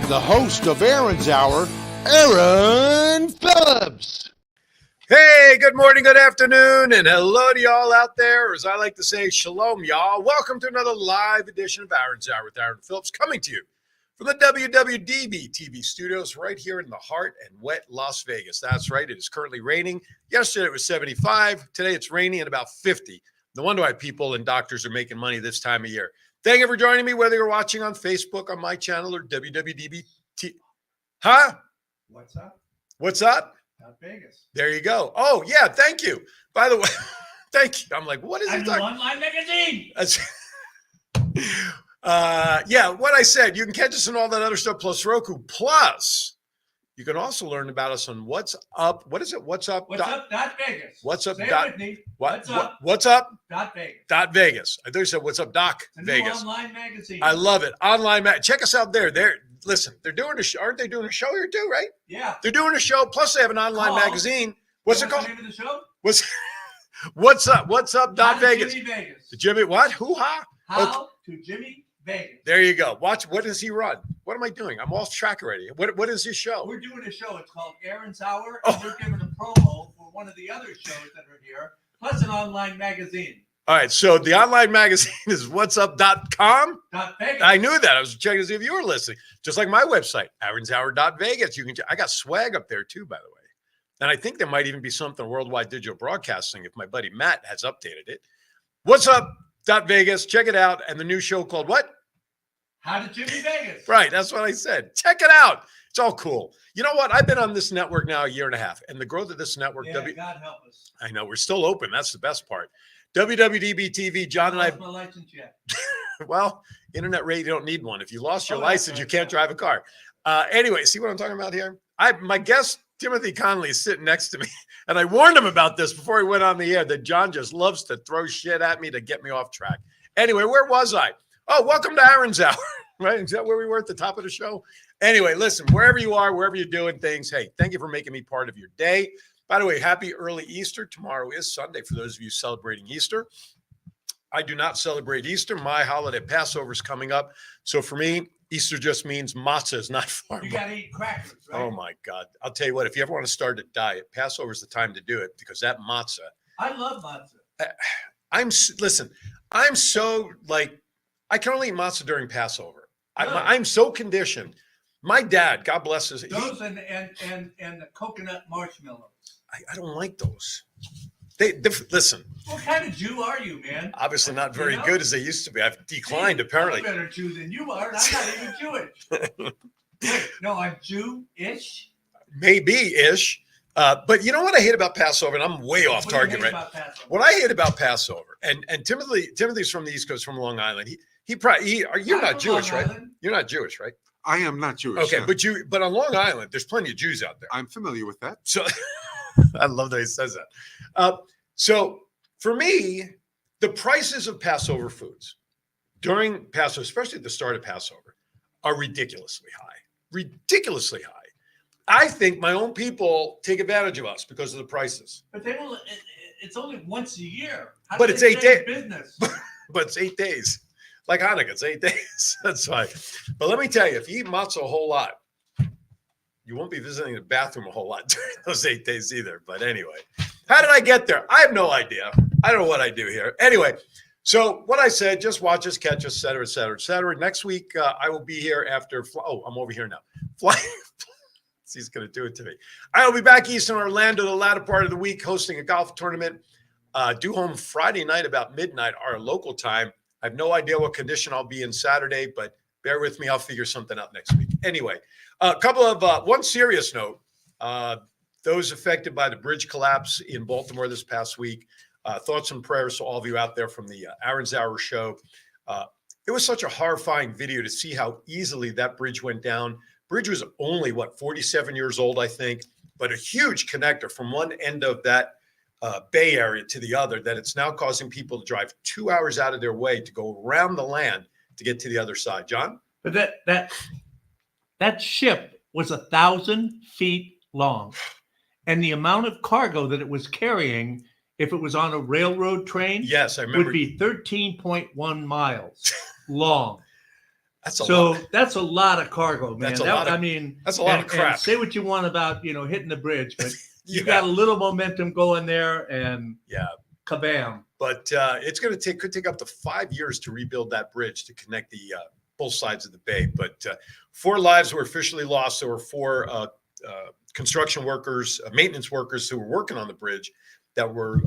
the host of Aaron's Hour, Aaron Phillips. Hey, good morning, good afternoon, and hello to y'all out there, or as I like to say, shalom, y'all. Welcome to another live edition of Aaron's Hour with Aaron Phillips, coming to you from the WWDBTV studios right here in the heart and wet Las Vegas. That's right, it is currently raining. Yesterday it was 75. Today it's raining at about 50. No wonder why people and doctors are making money this time of year. Thank you for joining me, whether you're watching on Facebook, on my channel, or WWDBT. Huh? What's up? What's up? Vegas. There you go. Oh, yeah, thank you. By the way, thank you. I'm like, what is it? Online magazine. Yeah, what I said, you can catch us and all that other stuff, plus Roku. Plus, you can also learn about us on What's Up. What is it? What's Up? What's up? Vegas. What's up? Say it with me. What's up? What's up? Vegas. Vegas. I thought you said What's Up Vegas. Online magazine. I love it. Check us out there. Listen, they're doing a show. Aren't they doing a show here too, right? Yeah. They're doing a show. Plus, they have an online magazine. What's it called? The name of the show? What's up? What's up? Vegas. Jimmy Vegas. Jimmy, what? Hoo-ha? How to Jimmy Vegas. There you go. Watch. What does he run? What am I doing? I'm off track already. What is his show? We're doing a show. It's called Aaron's Hour. And we're giving a promo for one of the other shows that are here, plus an online magazine. All right. So the online magazine is whatsup.com. Vegas. I knew that. I was checking to see if you were listening. Just like my website, aaronshour.vegas. I got swag up there too, by the way. And I think there might even be something Worldwide Digital Broadcasting if my buddy Matt has updated it. What's up? Vegas. Check it out. And the new show called what? How to Jimmy Vegas. Right. That's what I said. Check it out. It's all cool. You know what? I've been on this network now a year and a half. And the growth of this network. Yeah, God help us. I know. We're still open. That's the best part. WWDBTV, John and I. My license yet. Well, internet rate, you don't need one. If you lost your license, you can't drive a car. Anyway, see what I'm talking about here? My guest, Timothy Connolly, is sitting next to me. And I warned him about this before he went on the air, that John just loves to throw shit at me to get me off track. Anyway, where was I? Oh, welcome to Aaron's Hour. Right? Is that where we were at the top of the show? Anyway, listen, wherever you are, wherever you're doing things, hey, thank you for making me part of your day. By the way, happy early Easter. Tomorrow is Sunday for those of you celebrating Easter. I do not celebrate Easter. My holiday, Passover, is coming up. So for me, Easter just means matzah is not far. You got to eat crackers, right? Oh, my God. I'll tell you what, if you ever want to start a diet, Passover is the time to do it because that matzah. I love matzah. Listen, I'm so like, I can only eat matzah during Passover. I'm so conditioned. My dad, God bless his. Those and the coconut marshmallows. I don't like those. They listen. What kind of Jew are you, man? Obviously not very good as they used to be. I've declined, apparently. I'm a better Jew than you are. I'm not even Jewish. Wait, no, I'm Jew-ish. Maybe-ish. But you know what I hate about Passover? And I'm way off target, right? What I hate about Passover, and Timothy's from the East Coast, from Long Island. You're not Jewish, right? You're not Jewish, right? I am not Jewish. Okay, but on Long Island, there's plenty of Jews out there. I'm familiar with that. So I love that he says that. So for me, the prices of Passover foods during Passover, especially at the start of Passover, are ridiculously high. Ridiculously high. I think my own people take advantage of us because of the prices. But it's only once a year. But it's 8 days. Business. But it's 8 days. Like Hanukkah, it's 8 days. That's fine. But let me tell you, if you eat matzah a whole lot, you won't be visiting the bathroom a whole lot during those 8 days either. But anyway, how did I get there? I have no idea. I don't know what I do here. Anyway, so what I said, just watch us, catch us, et cetera, et cetera, et cetera. Next week, I will be here after. I'm over here now. He's going to do it to me. I will be back east in Orlando the latter part of the week hosting a golf tournament. Due home Friday night about midnight, our local time. I have no idea what condition I'll be in Saturday, but bear with me. I'll figure something out next week. Anyway, a couple of one serious note. Those affected by the bridge collapse in Baltimore this past week. Thoughts and prayers to all of you out there from the Aaron's Hour show. It was such a horrifying video to see how easily that bridge went down. Bridge was only, 47 years old, I think, but a huge connector from one end of that Bay Area to the other, that it's now causing people to drive 2 hours out of their way to go around the land to get to the other side. John? But that ship was 1,000 feet long. And the amount of cargo that it was carrying, if it was on a railroad train, yes, I remember, would be 13.1 miles long. That's a So lot. that's a lot of cargo, man. That's a lot of- I mean, that's a lot of and crap. say what you want about, hitting the bridge, but you Yeah. got a little momentum going there and Yeah. kabam. But it's going to could take up to 5 years to rebuild that bridge to connect the both sides of the bay. But 4 lives were officially lost. There were 4 construction workers, maintenance workers who were working on the bridge that were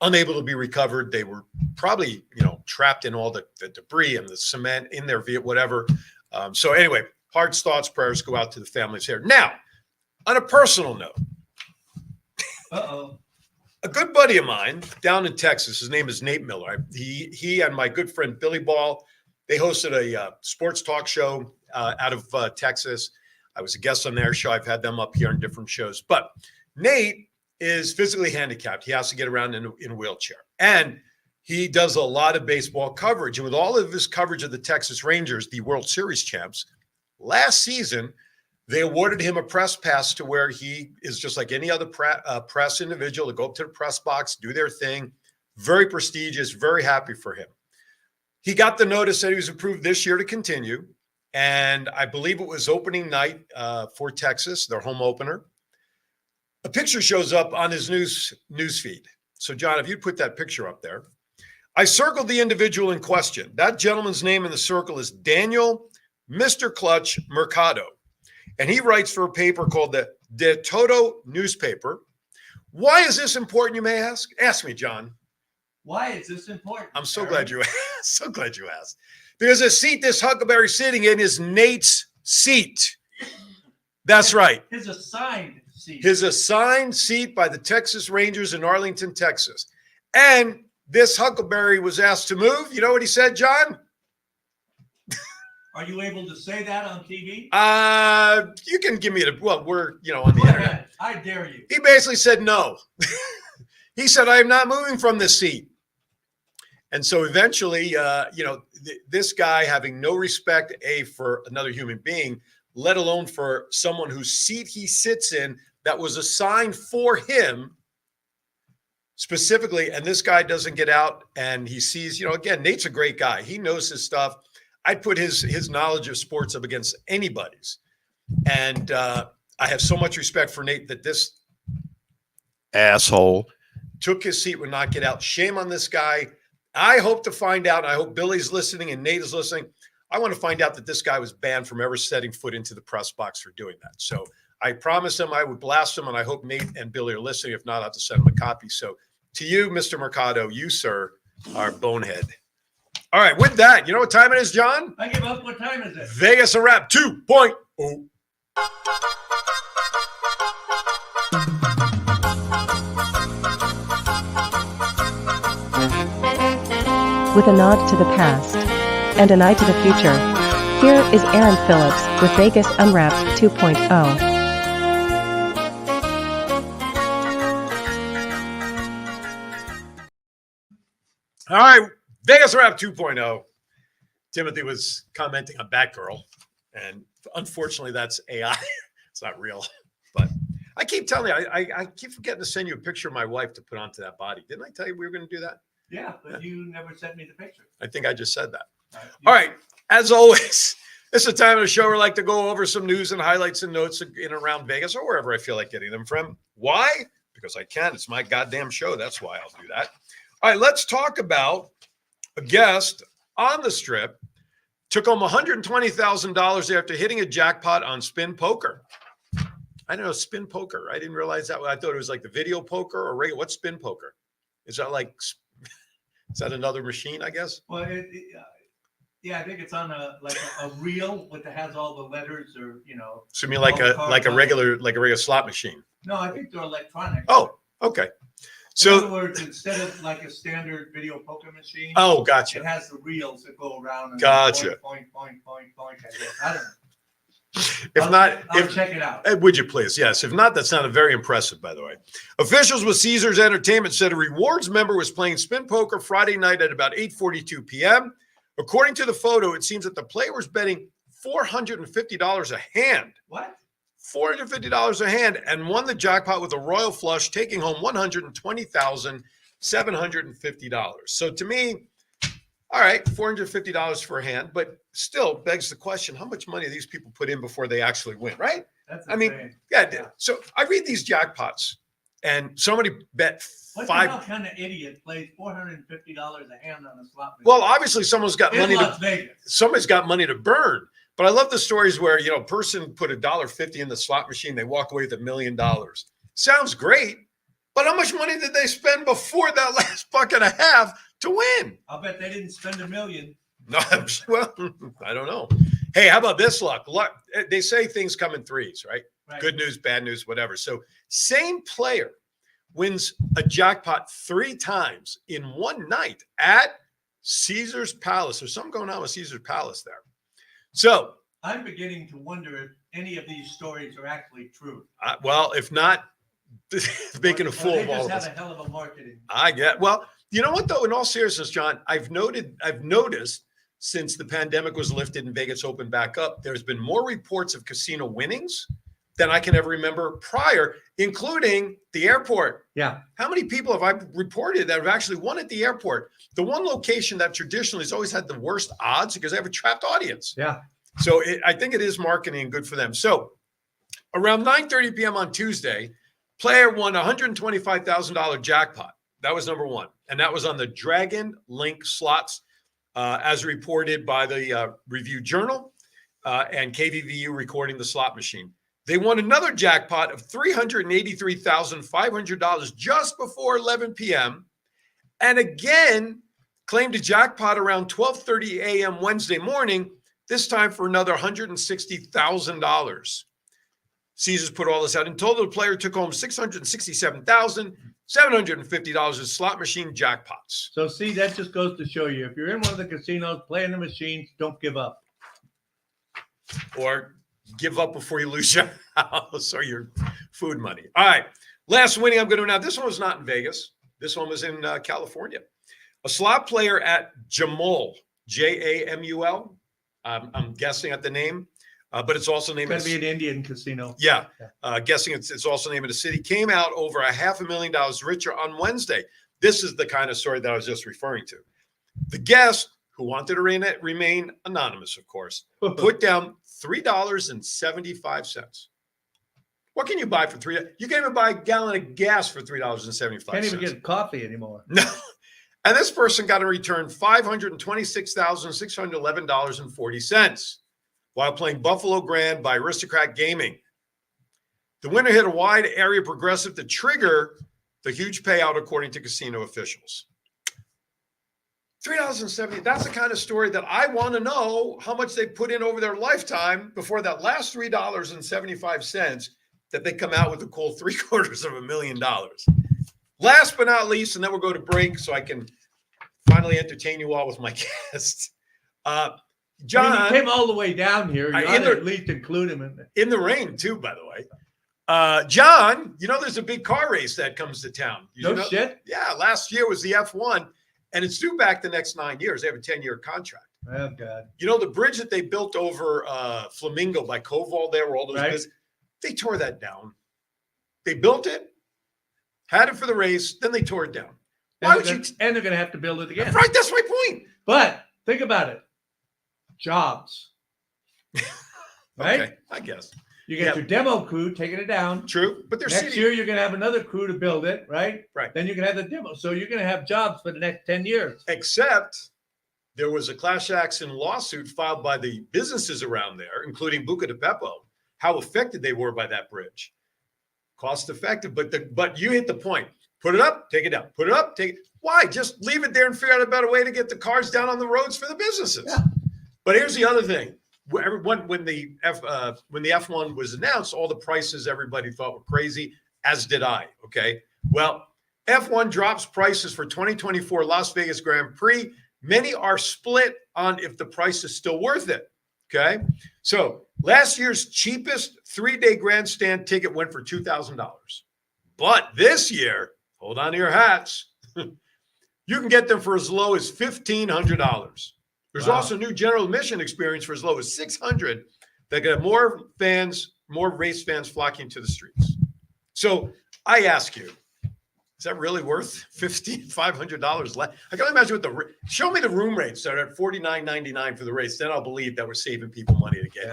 unable to be recovered. They were probably, trapped in all the debris and the cement in their vehicle, whatever. So anyway, hearts, thoughts, prayers go out to the families here. Now, on a personal note, a good buddy of mine down in Texas, his name is Nate Miller. He and my good friend Billy Ball, they hosted a sports talk show out of Texas. I was a guest on their show. I've had them up here on different shows. But Nate is physically handicapped. He has to get around in a wheelchair. And he does a lot of baseball coverage. And with all of his coverage of the Texas Rangers, the World Series champs, last season, they awarded him a press pass to where he is just like any other press individual to go up to the press box, do their thing. Very prestigious, very happy for him. He got the notice that he was approved this year to continue. And I believe it was opening night for Texas, their home opener. A picture shows up on his news feed. So, John, if you'd put that picture up there. I circled the individual in question. That gentleman's name in the circle is Daniel Mr. Clutch Mercado. And he writes for a paper called the De Toto newspaper. Why is this important, you may ask? Ask me, John. Why is this important? I'm so glad you asked. So glad you asked. Because the seat this Huckleberry's sitting in is Nate's seat. That's right. His assigned seat. His assigned seat by the Texas Rangers in Arlington, Texas. And this Huckleberry was asked to move. You know what he said, John? Are you able to say that on TV? You can give me we're, on the internet. I dare you. He basically said no. He said, I am not moving from this seat. And so eventually, this guy having no respect, for another human being, let alone for someone whose seat he sits in that was assigned for him specifically. And this guy doesn't get out and he sees, again, Nate's a great guy. He knows his stuff. I'd put his knowledge of sports up against anybody's. And I have so much respect for Nate that this asshole took his seat, would not get out. Shame on this guy. I hope to find out. I hope Billy's listening and Nate is listening. I want to find out that this guy was banned from ever setting foot into the press box for doing that. So I promised him I would blast him, and I hope Nate and Billy are listening. If not, I'll have to send him a copy. So to you, Mr. Mercado, you, sir, are bonehead. All right, with that, you know what time it is, John? I give up. What time is it? Vegas a Wrap 2.0. With a nod to the past and an eye to the future, here is Aaron Phillips with Vegas Unwrapped 2.0. All right, Vegas Wrap 2.0. Timothy was commenting on Batgirl, and unfortunately, that's AI. It's not real. But I keep telling you, I keep forgetting to send you a picture of my wife to put onto that body. Didn't I tell you we were going to do that? Yeah, but you never sent me the picture. I think I just said that. All right, as always, this is a time of the show where I like to go over some news and highlights and notes in and around Vegas or wherever I feel like getting them from. Why? Because I can. It's my goddamn show. That's why I'll do that. All right, let's talk about a guest on the Strip took home $120,000 after hitting a jackpot on spin poker. I don't know, spin poker. I didn't realize that. I thought it was like the video poker or regular. What's spin poker? Is that like, is that another machine, I guess? Well, yeah, I think it's on a reel that has all the letters, or So you mean like a regular slot machine? No, I think they're electronic. Oh, okay. So, in other words, instead of like a standard video poker machine, oh, gotcha. It has the reels that go around. And gotcha. Point. I don't know. I'll check it out. Would you please? Yes. If not, that sounded very impressive, by the way. Officials with Caesars Entertainment said a rewards member was playing spin poker Friday night at about 8:42 p.m. According to the photo, it seems that the player was betting $450 a hand. What? $450 a hand, and won the jackpot with a royal flush, taking home $120,750. So to me, All right, $450 for a hand, but still begs the question, how much money do these people put in before they actually win, right? That's I mean, insane. yeah. So I read these jackpots, and somebody bet What five. the hell kind of idiot plays $450 a hand on a slot machine? Well, obviously, someone's got in money Las to. Vegas. Somebody's got money to burn. But I love the stories where a person put $1.50 in the slot machine, they walk away with $1 million. Sounds great, but how much money did they spend before that last buck and a half to win? I'll bet they didn't spend $1 million. No, well, I don't know. Hey, how about this luck? Luck. They say things come in threes, right? Right. Good news, bad news, whatever. So same player wins a jackpot 3 times in one night at Caesar's Palace. There's something going on with Caesar's Palace there. So I'm beginning to wonder if any of these stories are actually true. well, if not, making a fool of all of They us. just have a hell of a marketing. I get. Well, you know what though? In all seriousness, John, I've noticed since the pandemic was lifted and Vegas opened back up, there's been more reports of casino winnings than I can ever remember prior, including the airport. Yeah. How many people have I reported that have actually won at the airport? The one location that traditionally has always had the worst odds because they have a trapped audience. Yeah. So I think it is marketing and good for them. So around 9:30 p.m. on Tuesday, player won $125,000 jackpot. That was number one. And that was on the Dragon Link slots, as reported by the Review Journal and KVVU recording the slot machine. They won another jackpot of $383,500 just before 11 p.m. and again claimed a jackpot around 12:30 a.m. Wednesday morning, this time for another $160,000. Caesars put all this out. In total, the player took home $667,750 in slot machine jackpots. So see, that just goes to show you, if you're in one of the casinos playing the machines, don't give up. Or give up before you lose your house or your food money. All right. Last winning I'm going to announce. This one was not in Vegas. This one was in California. A slot player at Jamul, Jamul. I'm guessing at the name, but it's also named. It's going to be an Indian casino. Yeah. Guessing it's also named a city. Came out over $500,000 richer on Wednesday. This is the kind of story that I was just referring to. The guest, who wanted to remain anonymous, of course, put down $3.75. What can you buy for $3? You can't even buy a gallon of gas for $3.75. Can't even get coffee anymore. No. And this person got to return $526,611.40 while playing Buffalo Grand by Aristocrat Gaming. The winner hit a wide area progressive to trigger the huge payout, according to casino officials. $3.70. That's the kind of story that I want to know how much they put in over their lifetime before that last $3.75 that they come out with a cool $750,000. Last but not least, and then we'll go to break so I can finally entertain you all with my guest. John, I mean, he came all the way down here. You ought to at least include him in it. In the rain, too, by the way. John, there's a big car race that comes to town. Shit? Yeah, last year was the F1, and it's due back the next 9 years. They have a 10-year contract. Oh, God. The bridge that they built over Flamingo by Koval there, where all those right. They tore that down. They built it, had it for the race, then they tore it down. And they're going to have to build it again. Right, that's my point. But think about it. Jobs. Right? Okay, I guess. You get your demo crew taking it down. True, but next year you're going to have another crew to build it, right? Right. Then you're going to have the demo. So you're going to have jobs for the next 10 years. Except there was a class action lawsuit filed by the businesses around there, including Buca de Beppo, how affected they were by that bridge. Cost effective, but you hit the point. Put it up, take it down. Put it up, take it. Why? Just leave it there and figure out a better way to get the cars down on the roads for the businesses. Yeah. But here's the other thing. When the F1 was announced, all the prices everybody thought were crazy, as did I. Okay. Well, F1 drops prices for 2024 Las Vegas Grand Prix. Many are split on if the price is still worth it. Okay. So last year's cheapest 3-day grandstand ticket went for $2,000. But this year, hold on to your hats, you can get them for as low as $1,500. There's also new general admission experience for as low as $600 that get more race fans flocking to the streets. So I ask you, Is that really worth $500 less? I can imagine what show me the room rates that are at $49.99 for the race. Then I'll believe that we're saving people money to get it.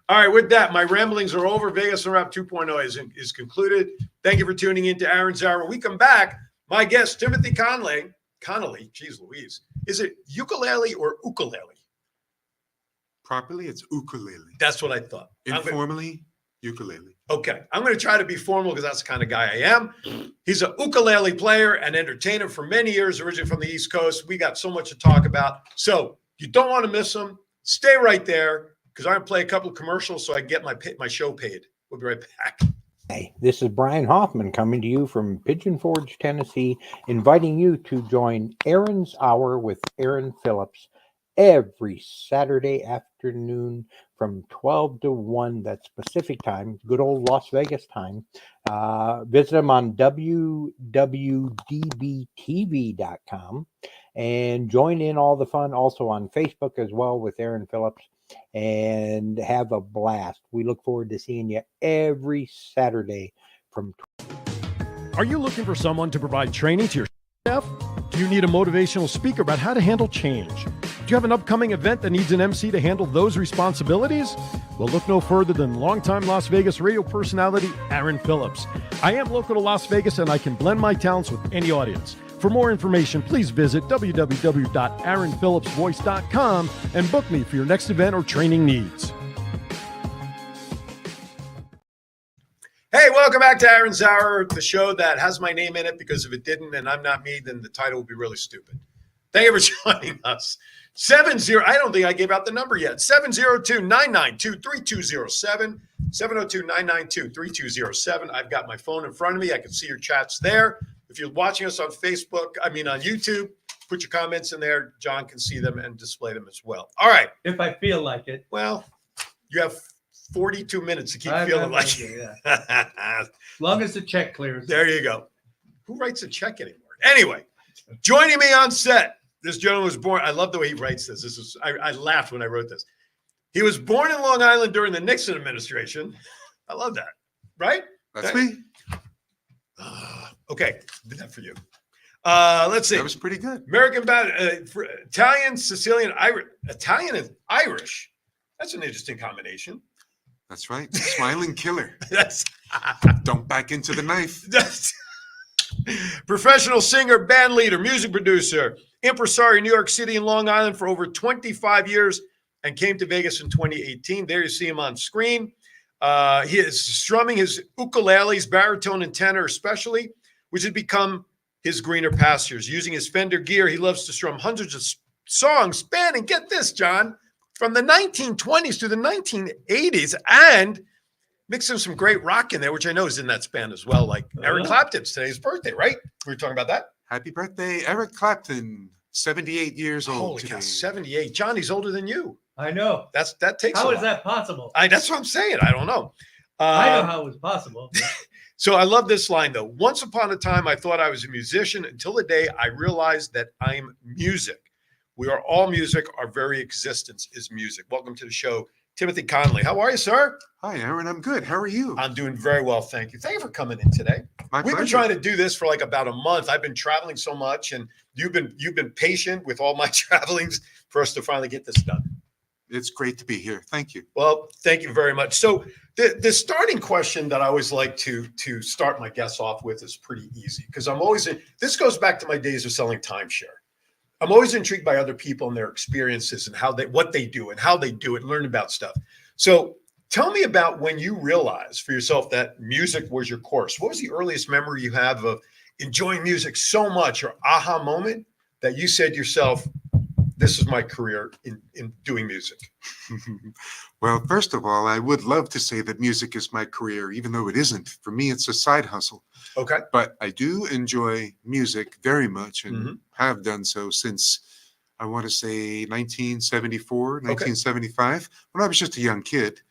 All right, with that, my ramblings are over. Vegas Unwrapped 2.0 is concluded. Thank you for tuning in to Aaron's Hour. When we come back, my guest, Timothy Connolly, geez Louise, is it ukulele or ukulele? Properly, it's ukulele. That's what I thought. Informally, ukulele. Okay, I'm going to try to be formal because that's the kind of guy I am. He's a ukulele player and entertainer for many years, originally from the East Coast. We got so much to talk about. So you don't want to miss him. Stay right there because I'm going to play a couple of commercials so I can get my show paid. We'll be right back. Hey, this is Brian Hoffman coming to you from Pigeon Forge, Tennessee, inviting you to join Aaron's Hour with Aaron Phillips every Saturday afternoon from 12 to 1. That's Pacific time, good old Las Vegas time. Visit him on WWDBTV.com and join in all the fun also on Facebook as well with Aaron Phillips, and have a blast. We look forward to seeing you every Saturday from. Are you looking for someone to provide training to your staff? Do you need a motivational speaker about how to handle change? Do you have an upcoming event that needs an MC to handle those responsibilities? Well, look no further than longtime Las Vegas radio personality Aaron Phillips. I am local to Las Vegas and I can blend my talents with any audience. For more information, please visit www.aaronphillipsvoice.com and book me for your next event or training needs. Hey, welcome back to Aaron's Hour, the show that has my name in it, because if it didn't and I'm not me, then the title would be really stupid. Thank you for joining us. 70, I don't think I gave out the number yet. 702-992-3207. 702-992-3207. I've got my phone in front of me. I can see your chats there. If you're watching us on Facebook, on YouTube, put your comments in there. John can see them and display them as well. All right. If I feel like it. Well, you have 42 minutes to keep feeling like it. Yeah. As long as the check clears. There you go. Who writes a check anymore? Anyway, joining me on set, this gentleman was born. I love the way he writes this. I laughed when I wrote this. He was born in Long Island during the Nixon administration. I love that. Right? That's me. Okay. Did that for you. Let's see. That was pretty good. American, Italian, Sicilian, Italian and Irish. That's an interesting combination. That's right. Smiling killer. That's Don't back into the knife. That's professional singer, band leader, music producer, impresario in New York City and Long Island for over 25 years and came to Vegas in 2018. There you see him on screen. He is strumming his ukuleles, baritone and tenor especially, which has become his greener pastures. Using his Fender gear, he loves to strum hundreds of songs spanning, get this, John, from the 1920s to the 1980s, and mixing some great rock in there, which I know is in that span as well. Like Eric Clapton's today's birthday, right? We were talking about that. Happy birthday, Eric Clapton, 78 years old. Holy cow, 78. John, he's older than you. I know. That takes. How is that possible? That's what I'm saying. I don't know. I know how it was possible. So I love this line though. Once upon a time, I thought I was a musician until the day I realized that I'm music. We are all music. Our very existence is music. Welcome to the show, Timothy Connolly. How are you, sir? Hi, Aaron. I'm good. How are you? I'm doing very well, thank you. Thank you for coming in today. We've been trying to do this for like about a month. I've been traveling so much, and you've been patient with all my travelings for us to finally get this done. It's great to be here. Thank you. Well, thank you very much. So the starting question that I always like to start my guests off with is pretty easy, because I'm always this goes back to my days of selling timeshare. I'm always intrigued by other people and their experiences and what they do and how they do it, and learn about stuff. So tell me about when you realized for yourself that music was your course. What was the earliest memory you have of enjoying music so much, or aha moment that you said to yourself, this is my career in doing music? Well, first of all, I would love to say that music is my career, even though it isn't. For me, it's a side hustle. Okay. But I do enjoy music very much, and have done so since, I want to say, 1974, 1975. When I was just a young kid,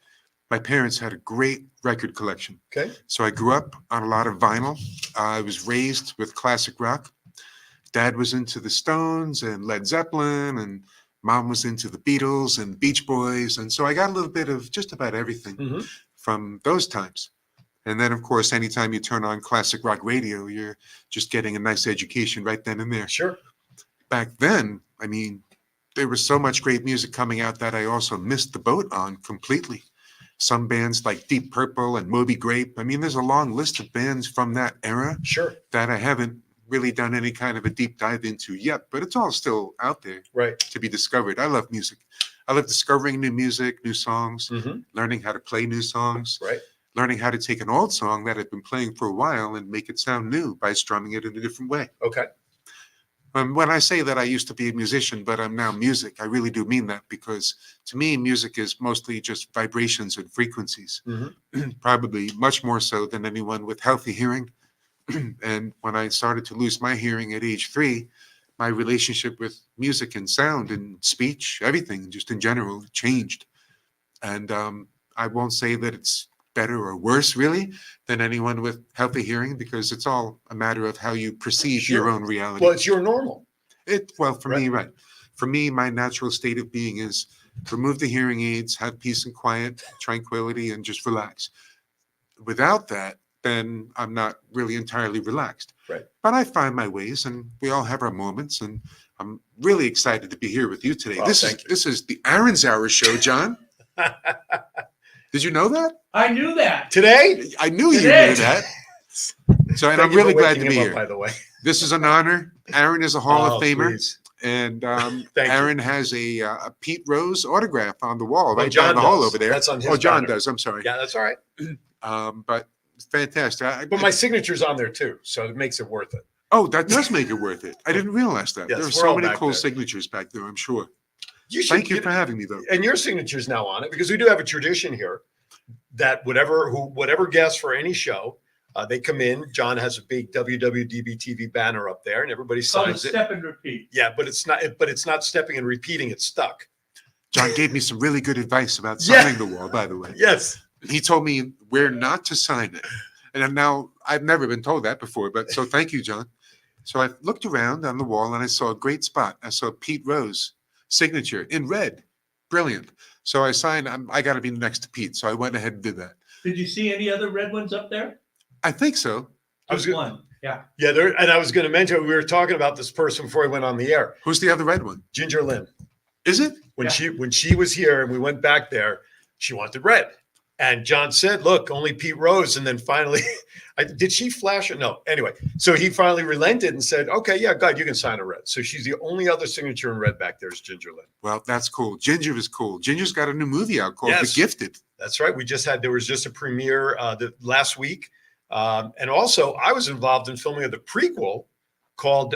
my parents had a great record collection. Okay. So I grew up on a lot of vinyl. I was raised with classic rock. Dad was into the Stones and Led Zeppelin, and Mom was into the Beatles and Beach Boys. And so I got a little bit of just about everything from those times. And then, of course, anytime you turn on classic rock radio, you're just getting a nice education right then and there. Sure. Back then, I mean, there was so much great music coming out that I also missed the boat on completely. Some bands like Deep Purple and Moby Grape. I mean, there's a long list of bands from that era Sure. that I haven't really done any kind of a deep dive into yet, but it's all still out there Right. to be discovered. I love music. I love discovering new music, new songs, learning how to play new songs, Right. learning how to take an old song that I've been playing for a while and make it sound new by strumming it in a different way. Okay. When I say that I used to be a musician, but I'm now music, I really do mean that, because to me, music is mostly just vibrations and frequencies, probably much more so than anyone with healthy hearing. And when I started to lose my hearing at age 3, my relationship with music and sound and speech, everything just in general changed. And I won't say that it's better or worse really than anyone with healthy hearing, because it's all a matter of how you perceive your own reality. Well, it's your normal. For me, right. For me, my natural state of being is remove the hearing aids, have peace and quiet, tranquility, and just relax. Without that, then I'm not really entirely relaxed. Right. But I find my ways, and we all have our moments, and I'm really excited to be here with you today. Oh, this is the Aaron's Hour show, John. Did you know that? I knew that. Today? I knew you Today. knew that. So, and Thank I'm you really for glad waking to be him up, here. by the way. This is an honor. Aaron is a Hall of Famer. Please. And Thank you. Aaron has a Pete Rose autograph on the wall Well, right John down the hall does. over there. That's on his Oh, John banner. does. I'm sorry. Yeah, that's all right. But it's fantastic. But my signature's on there too, so it makes it worth it. Oh, that does make it worth it. I didn't realize that. Yes, there are we're so all many back cool there. signatures back there, I'm sure. You should Thank you get- for having me, though. And your signature's now on it, because we do have a tradition here that whatever guest for any show, they come in. John has a big WWDBTV banner up there, and everybody So signs it. step and repeat. Yeah, but it's not stepping and repeating. It's stuck. John gave me some really good advice about Yeah. signing the wall, by the way. Yes. He told me where not to sign it. And now I've never been told that before, but so thank you, John. So I looked around on the wall and I saw a great spot. I saw Pete Rose signature in red. Brilliant. So I signed, I got to be next to Pete. So I went ahead and did that. Did you see any other red ones up there? I think so. I was Just gonna- one. Yeah. Yeah, and I was going to mention, we were talking about this person before we went on the air, Who's the other red one? Ginger Lynn. Is it? When Yeah. she was here and we went back there, she wanted red. And John said, look, only Pete Rose. And then finally, did she flash it? No. Anyway, so he finally relented and said, okay, yeah, God, you can sign a red. So she's the only other signature in red back there is Ginger Lynn. Well, that's cool. Ginger is cool. Ginger's got a new movie out called Yes. The Gifted. That's right. There was just a premiere last week. And also I was involved in filming of the prequel called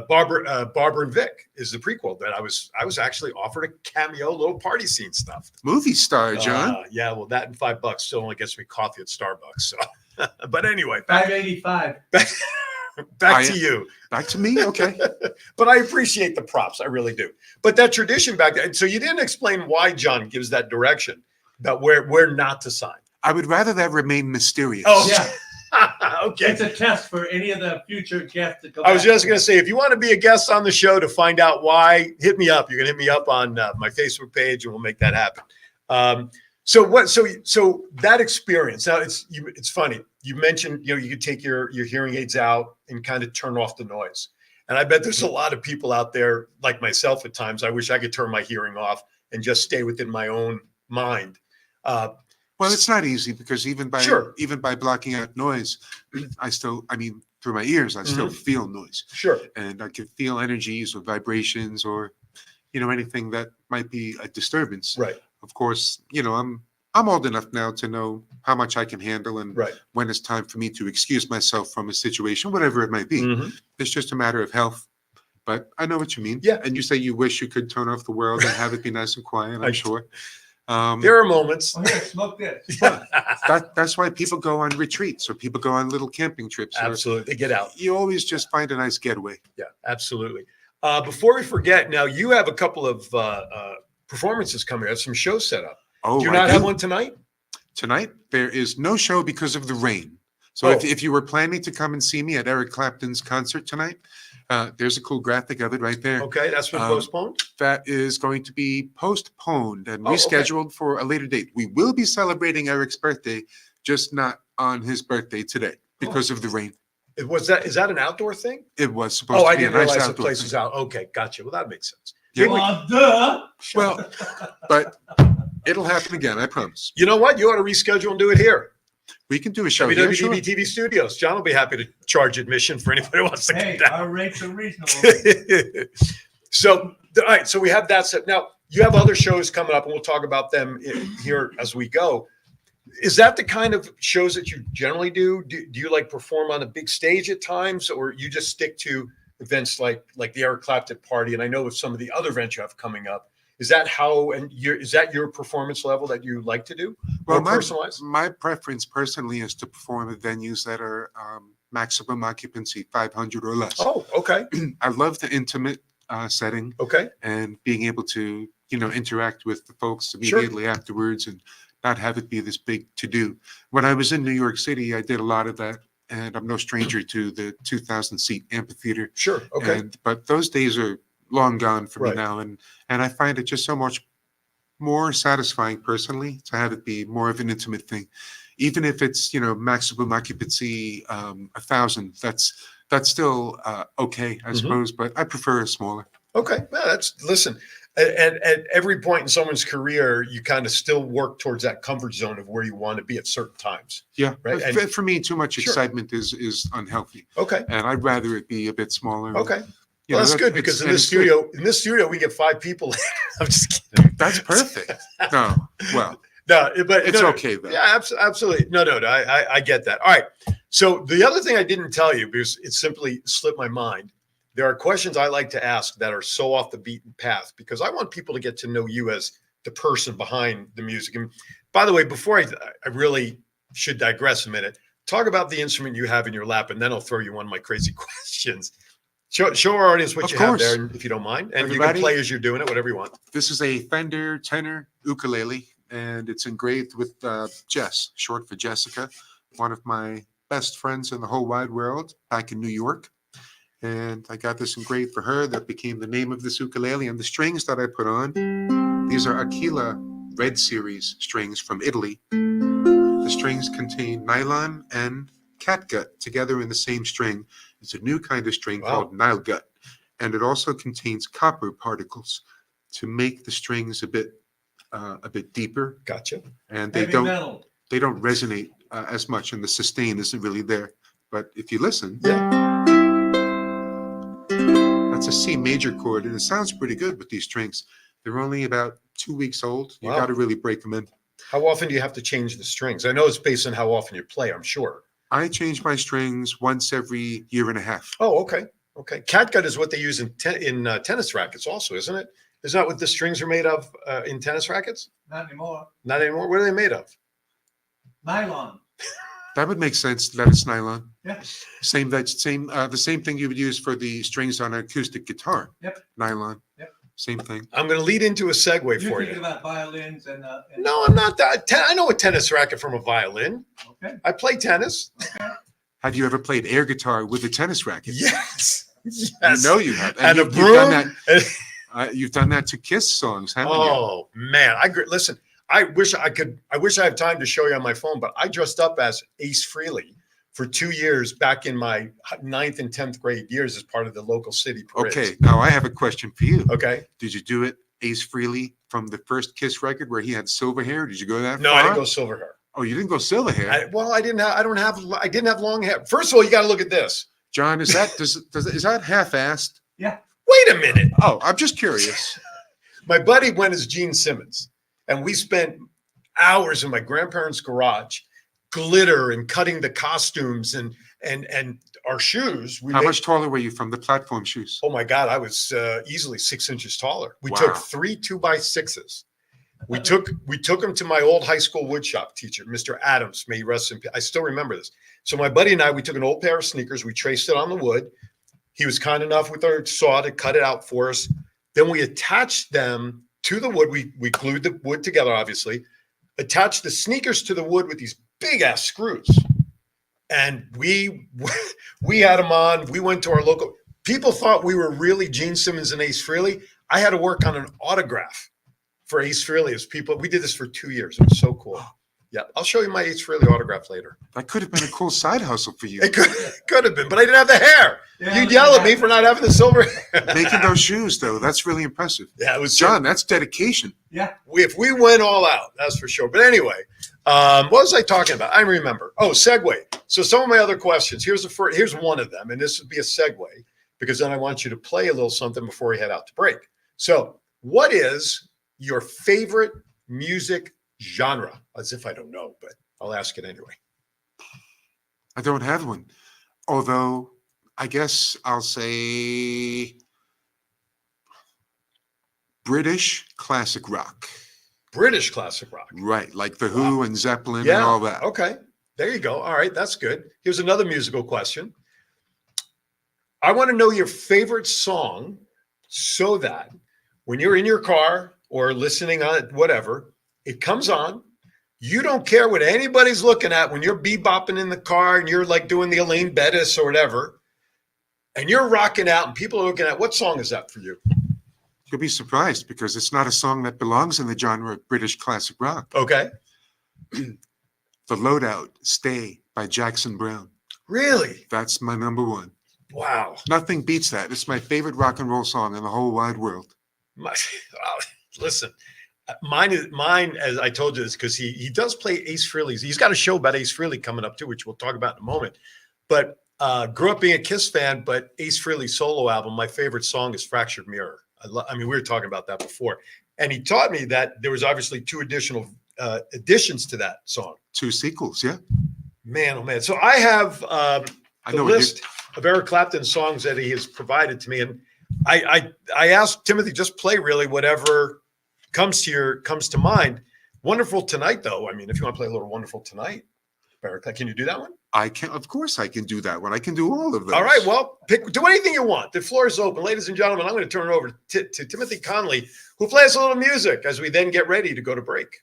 Barbara and Vic is the prequel that I was actually offered a cameo little party scene stuff. Movie star, John. Yeah, well, that and $5 still only gets me coffee at Starbucks. So, but anyway, $5.85. back to you. Back to me? Okay. But I appreciate the props. I really do. But that tradition back then. So you didn't explain why John gives that direction about where not to sign. I would rather that remain mysterious. Oh, Yeah. okay. It's a test for any of the future guests that go I was back. just going to say, if you want to be a guest on the show to find out why, hit me up. You can hit me up on my Facebook page, and we'll make that happen. So that experience. Now it's funny. You mentioned you could take your hearing aids out and kind of turn off the noise. And I bet there's a lot of people out there like myself at times. I wish I could turn my hearing off and just stay within my own mind. Well, it's not easy because even by blocking out noise, through my ears, I still feel noise. Sure. And I can feel energies or vibrations or, anything that might be a disturbance. Right. Of course, I'm old enough now to know how much I can handle and Right. when it's time for me to excuse myself from a situation, whatever it might be. It's just a matter of health. But I know what you mean. Yeah. And you say you wish you could turn off the world and have it be nice and quiet, I'm sure. There are moments. Oh, here, smoke this. That's why people go on retreats or people go on little camping trips. or Absolutely. They get out. You always just find a nice getaway. Yeah, absolutely. Before we forget, now you have a couple of performances coming up, some shows set up. Oh, Do you I not have one tonight? Tonight, there is no show because of the rain. So if you were planning to come and see me at Eric Clapton's concert tonight, there's a cool graphic of it right there. Okay, that's been postponed. That is going to be postponed and Oh, okay. rescheduled for a later date. We will be celebrating Eric's birthday, just not on his birthday today because of the rain. Is that an outdoor thing? It was supposed Oh, to I be a didn't nice realize the outdoor place thing. was out. Okay, gotcha. Well, that makes sense. Yeah. Well, duh. Well, but it'll happen again, I promise. You know what? You ought to reschedule and do it here. We can do a show here. Sure. WWDBTV Studios. John will be happy to charge admission for anybody who wants to Hey, come down. our rates are reasonable. So, all right. So we have that set. Now, you have other shows coming up, and we'll talk about them here as we go. Is that the kind of shows that you generally do? Do you like perform on a big stage at times, or you just stick to events like the Eric Clapton party? And I know with some of the other events you have coming up, is that your performance level that you like to do? Well, personalized? my preference personally is to perform at venues that are maximum occupancy, 500 or less. Oh, okay. I love the intimate setting. Okay. And being able to, interact with the folks immediately afterwards and not have it be this big to-do. When I was in New York City, I did a lot of that, and I'm no stranger to the 2,000-seat amphitheater. Sure. Okay. But those days are long gone for Right. me now, and I find it just so much more satisfying personally to have it be more of an intimate thing, even if it's maximum occupancy 1,000. That's still okay, I suppose, but I prefer a smaller. Okay. Well, listen. At every point in someone's career, you kind of still work towards that comfort zone of where you want to be at certain times. Yeah, Right. but for me, too much Sure. excitement is unhealthy, Okay. and I'd rather it be a bit smaller. Okay. You Well, know, that's good it's- because in and this it's good. studio, we get 5 people. I'm just kidding. That's perfect. No, well, No, but it's no, okay though. Yeah, absolutely. No, I get that. All right. So the other thing I didn't tell you, because it simply slipped my mind, there are questions I like to ask that are so off the beaten path because I want people to get to know you as the person behind the music. And by the way, before I really should digress a minute, talk about the instrument you have in your lap, and then I'll throw you one of my crazy questions. Show our audience what Of you course. have there, if you don't mind. And Are you you can ready? play as you're doing it, whatever you want. This is a Fender tenor ukulele, and it's engraved with Jess, short for Jessica, one of my best friends in the whole wide world back in New York. And I got this engraved for her. That became the name of this ukulele. And the strings that I put on, these are Aquila Red Series strings from Italy. The strings contain nylon and catgut together in the same string. It's a new kind of string called Nile gut. And it also contains copper particles to make the strings a bit deeper. Gotcha. And they Heavy don't metal. resonate as much, and the sustain isn't really there. But if you listen, that's a C major chord, and it sounds pretty good with these strings. They're only about 2 weeks old. You Wow. got to really break them in. How often do you have to change the strings? I know it's based on how often you play, I'm sure. I change my strings once every year and a half. Oh, okay. Okay. Catgut is what they use in tennis rackets also, isn't it? Isn't that what the strings are made of in tennis rackets? Not anymore. Not anymore. What are they made of? Nylon. That would make sense that it's nylon. Yeah. The same thing you would use for the strings on an acoustic guitar. Yep. Nylon. Yep. Same thing. I'm going to lead into a segue You're for thinking you. about violins and No, I'm not that. I know a tennis racket from a violin. Okay. I play tennis. Have you ever played air guitar with a tennis racket? Yes. Yes. You know you have. And a you've done broom. that. You've done that to Kiss songs, haven't you? Oh man, listen. I wish I had time to show you on my phone, but I dressed up as Ace Frehley for 2 years back in my 9th and 10th grade years as part of the local city parades. Okay, now I have a question for you. Okay. Did you do it Ace Frehley from the first Kiss record where he had silver hair? Did you go that No, far? I didn't go silver hair. Oh, you didn't go silver hair. I didn't have long hair. First of all, you got to look at this. John, is that is that half-assed? yeah. Wait a minute. Oh, I'm just curious. My buddy went as Gene Simmons, and we spent hours in my grandparents' garage, glitter and cutting the costumes and our shoes. How much taller were you from the platform shoes? Oh my God, I was easily 6 inches taller. We Wow. took 3 2x6s. We took them to my old high school woodshop teacher, Mr. Adams. May he rest in peace. I still remember this. So my buddy and I, we took an old pair of sneakers. We traced it on the wood. He was kind enough with our saw to cut it out for us. Then we attached them to the wood. We glued the wood together, obviously. Attached the sneakers to the wood with these big ass screws. And we had them on. We went to our local. People thought we were really Gene Simmons and Ace Frehley. I had to work on an autograph for Ace Frehley as people. We did this for 2 years. It was so cool. Yeah, I'll show you my Ace Frehley autograph later. That could have been a cool side hustle for you. It could have been, but I didn't have the hair. Yeah, You'd yell at me for not having the silver hair. Making those shoes, though, that's really impressive. Yeah, it was John, that's dedication. Yeah. If we went all out, that's for sure. But anyway, what was I talking about? I remember. Oh, segue. So some of my other questions. Here's one of them, and this would be a segue because then I want you to play a little something before we head out to break. So, what is your favorite music genre? As if I don't know, but I'll ask it anyway. I don't have one. Although, I guess I'll say British classic rock. British classic rock. Right, like The Who and Zeppelin and Yeah. all that. Okay. There you go. All right. That's good. Here's another musical question. I want to know your favorite song so that when you're in your car or listening on it, whatever, it comes on. You don't care what anybody's looking at when you're bebopping in the car and you're like doing the Elaine Bettis or whatever, and you're rocking out and people are looking at, what song is that for you? You'll be surprised because it's not a song that belongs in the genre of British classic rock. Okay. The Loadout, Stay by Jackson Browne. Really? That's my number one. Wow. Nothing beats that. It's my favorite rock and roll song in the whole wide world. Listen, mine, as I told you this, because he does play Ace Frehley's. He's got a show about Ace Frehley coming up too, which we'll talk about in a moment. But grew up being a Kiss fan, but Ace Frehley's solo album, my favorite song is Fractured Mirror. I mean, we were talking about that before. And he taught me that there was obviously two additional additions to that song. 2 sequels, yeah. Man, oh man. So I have I the know what list of Eric Clapton songs that he has provided to me. And I asked Timothy, just play really whatever comes to mind. Wonderful Tonight, though. I mean, if you want to play a little Wonderful Tonight, Eric, can you do that one? I can, of course, I can do that one. I can do all of those. All right. Well, do anything you want. The floor is open, ladies and gentlemen. I'm going to turn it over to Timothy Conley, who plays a little music as we then get ready to go to break.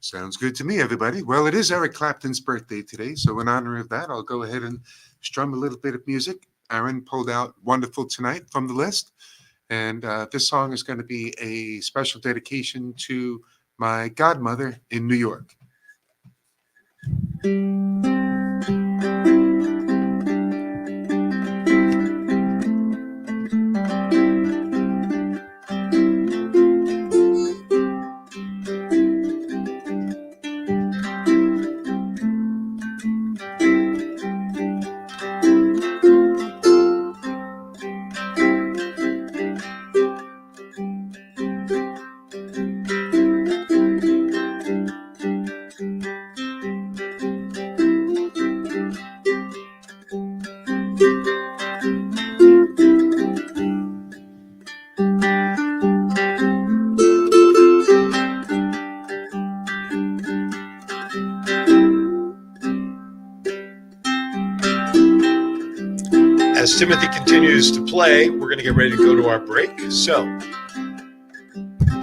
Sounds good to me, everybody. Well, it is Eric Clapton's birthday today, so in honor of that, I'll go ahead and strum a little bit of music. Aaron pulled out Wonderful Tonight from the list, and this song is going to be a special dedication to my godmother in New York. As Timothy continues to play, we're going to get ready to go to our break. So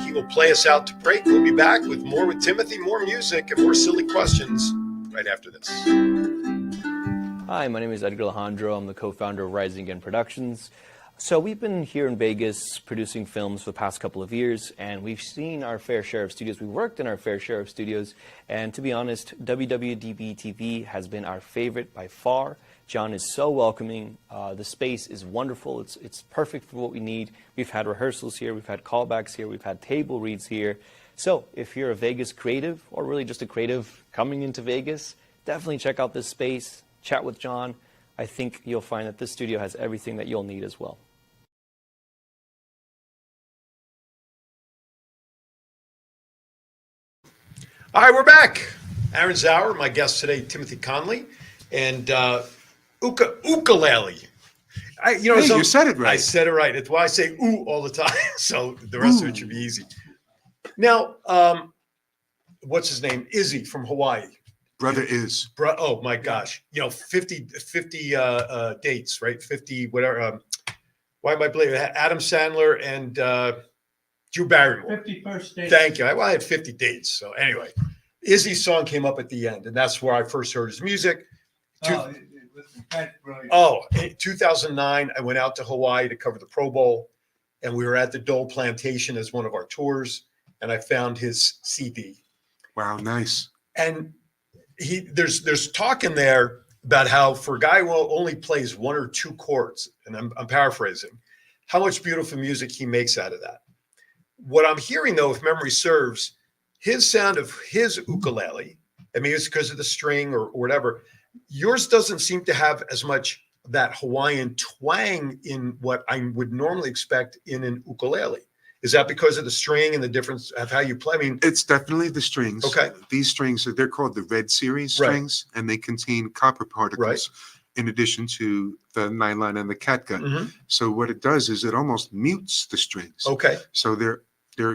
he will play us out to break. We'll be back with more with Timothy, more music, and more silly questions right after this. Hi, my name is Edgar Alejandro. I'm the co-founder of Rising Again Productions. So we've been here in Vegas producing films for the past couple of years, and we've seen our fair share of studios. We've worked in our fair share of studios, and to be honest, WWDBTV has been our favorite by far. John is so welcoming. The space is wonderful. It's perfect for what we need. We've had rehearsals here. We've had callbacks here. We've had table reads here. So if you're a Vegas creative, or really just a creative coming into Vegas, definitely check out this space. Chat with John. I think you'll find that this studio has everything that you'll need as well. All right, we're back. Aaron Zauer, my guest today, Timothy Conley, and ukulele. Hey, you said it right. I said it right. It's why I say ooh all the time. So the rest of it should be easy. Now, what's his name? Izzy from Hawaii. Brother is. Oh my gosh. 50 dates, right? 50 whatever. Why am I blaming Adam Sandler and Drew Barrymore? 51st date. Thank you. I had 50 dates. So anyway, Izzy's song came up at the end, and that's where I first heard his music. In 2009, I went out to Hawaii to cover the Pro Bowl, and we were at the Dole Plantation as one of our tours, and I found his CD. Wow, nice. And there's talk in there about how for a guy who only plays one or two chords, and I'm paraphrasing, how much beautiful music he makes out of that. What I'm hearing, though, if memory serves, his sound of his ukulele, I mean, it's because of the string or whatever, yours doesn't seem to have as much that Hawaiian twang in what I would normally expect in an ukulele. Is that because of the string and the difference of how you play? I mean, It's definitely the strings. Okay. These strings, they're called the Red Series Right. strings, and they contain copper particles Right. in addition to the nylon and the catgut. Mhm. So what it does is it almost mutes the strings. Okay. So they're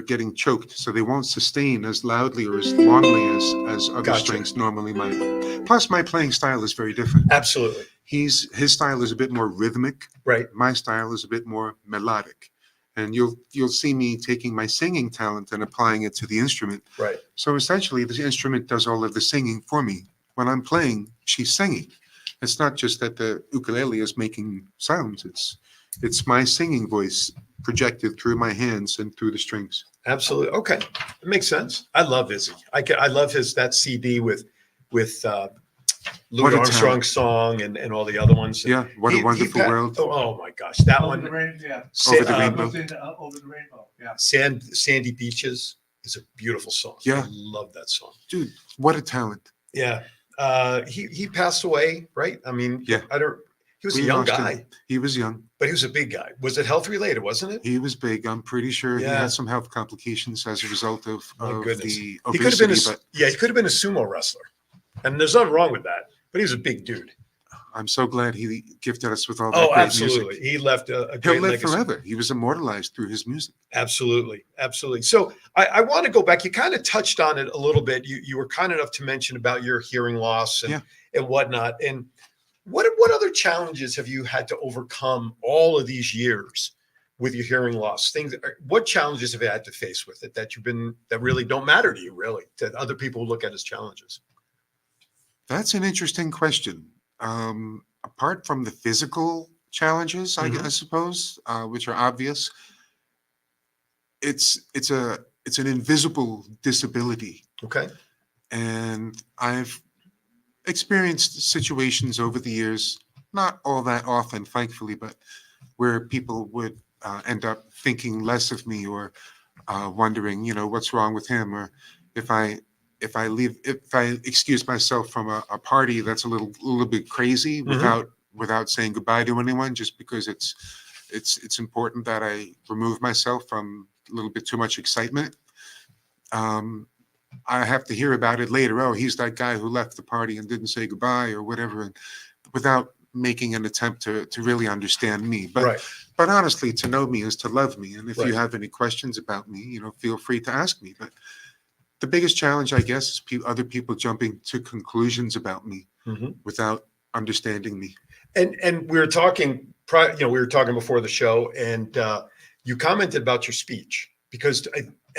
getting choked, so they won't sustain as loudly or as longly as other Gotcha. strings normally might. Plus, my playing style is very different. Absolutely. His style is a bit more rhythmic. Right. My style is a bit more melodic, and you'll see me taking my singing talent and applying it to the instrument. Right. So essentially, the instrument does all of the singing for me. When I'm playing, she's singing. It's not just that the ukulele is making sounds. It's my singing voice projected through my hands and through the strings. Absolutely. Okay. It makes sense. I love Izzy. I love that CD with Louis What a Armstrong's song and all the other ones. Yeah, what a wonderful world. Oh my gosh, that Over one. the yeah. Sa- Over the uh, Rainbow. Goes into, over the rainbow. Yeah. Sandy Beaches is a beautiful song. Yeah. I love that song. Dude, what a talent. Yeah. He passed away, right? I mean, Yeah. he was a We young lost him. guy, He was young. but he was a big guy. Was it health related, wasn't it? He was big. I'm pretty sure he Yeah. had some health complications as a result of Goodness. the He could have been obesity, but he could have been a sumo wrestler. And there's nothing wrong with that. But he was a big dude. I'm so glad he gifted us with all that Oh, great absolutely. music. He left a He'll great live legacy. forever. He was immortalized through his music. Absolutely. Absolutely. So I want to go back. You kind of touched on it a little bit. You were kind enough to mention about your hearing loss and whatnot. And what other challenges have you had to overcome all of these years with your hearing loss? What challenges have you had to face with it that really don't matter to you, really, that other people look at as challenges? That's an interesting question. Apart from the physical challenges, I suppose, which are obvious, it's an invisible disability. Okay. And I've experienced situations over the years, not all that often, thankfully, but where people would end up thinking less of me or wondering, what's wrong with him, or if I excuse myself from a party that's a little bit crazy without saying goodbye to anyone, just because it's important that I remove myself from a little bit too much excitement. I have to hear about it later. Oh, he's that guy who left the party and didn't say goodbye or whatever, and without making an attempt to really understand me. But honestly, to know me is to love me. And if you have any questions about me, feel free to ask me. But the biggest challenge, I guess, is other people jumping to conclusions about me without understanding me. And we were talking, we were talking before the show, and you commented about your speech because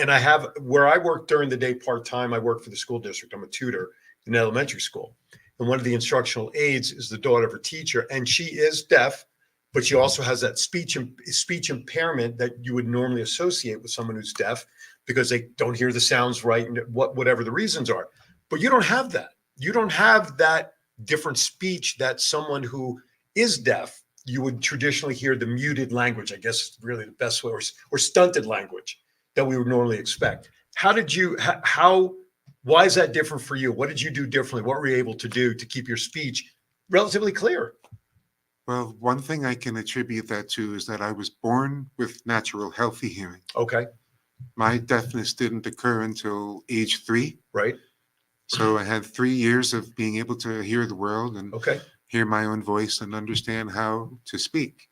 I have where I work during the day part-time. I work for the school district. I'm a tutor in elementary school. And one of the instructional aides is the daughter of a teacher, and she is deaf, but she also has that speech impairment that you would normally associate with someone who's deaf because they don't hear the sounds right and whatever the reasons are. But you don't have that. You don't have that different speech that someone who is deaf, you would traditionally hear the muted language, I guess is really the best way, or stunted language that we would normally expect. Why is that different for you? What did you do differently? What were you able to do to keep your speech relatively clear? Well, one thing I can attribute that to is that I was born with natural healthy hearing. Okay. My deafness didn't occur until age 3. Right. So I had 3 years of being able to hear the world and hear my own voice and understand how to speak.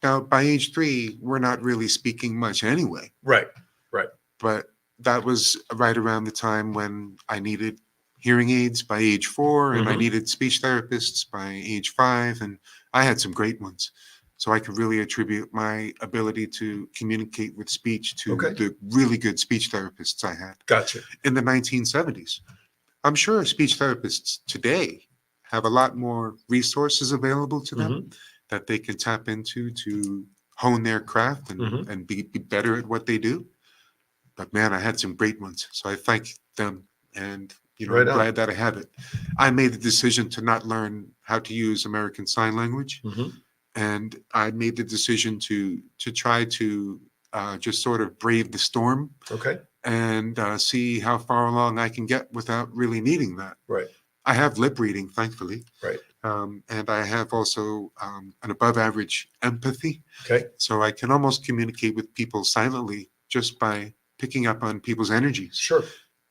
Now, by age 3, we're not really speaking much anyway. Right. But that was right around the time when I needed hearing aids by age 4, and I needed speech therapists by age 5, and I had some great ones. So I could really attribute my ability to communicate with speech to the really good speech therapists I had. Gotcha. In the 1970s. I'm sure speech therapists today have a lot more resources available to them that they can tap into to hone their craft and be better at what they do. But man, I had some great ones. So I thank them And, you know, Right I'm on. glad that I have it. I made the decision to not learn how to use American Sign Language. Mhm. And I made the decision to try to just sort of brave the storm Okay. and see how far along I can get without really needing that. Right. I have lip reading, thankfully. Right. And I have also an above average empathy. Okay. So I can almost communicate with people silently just by picking up on people's energies. Sure.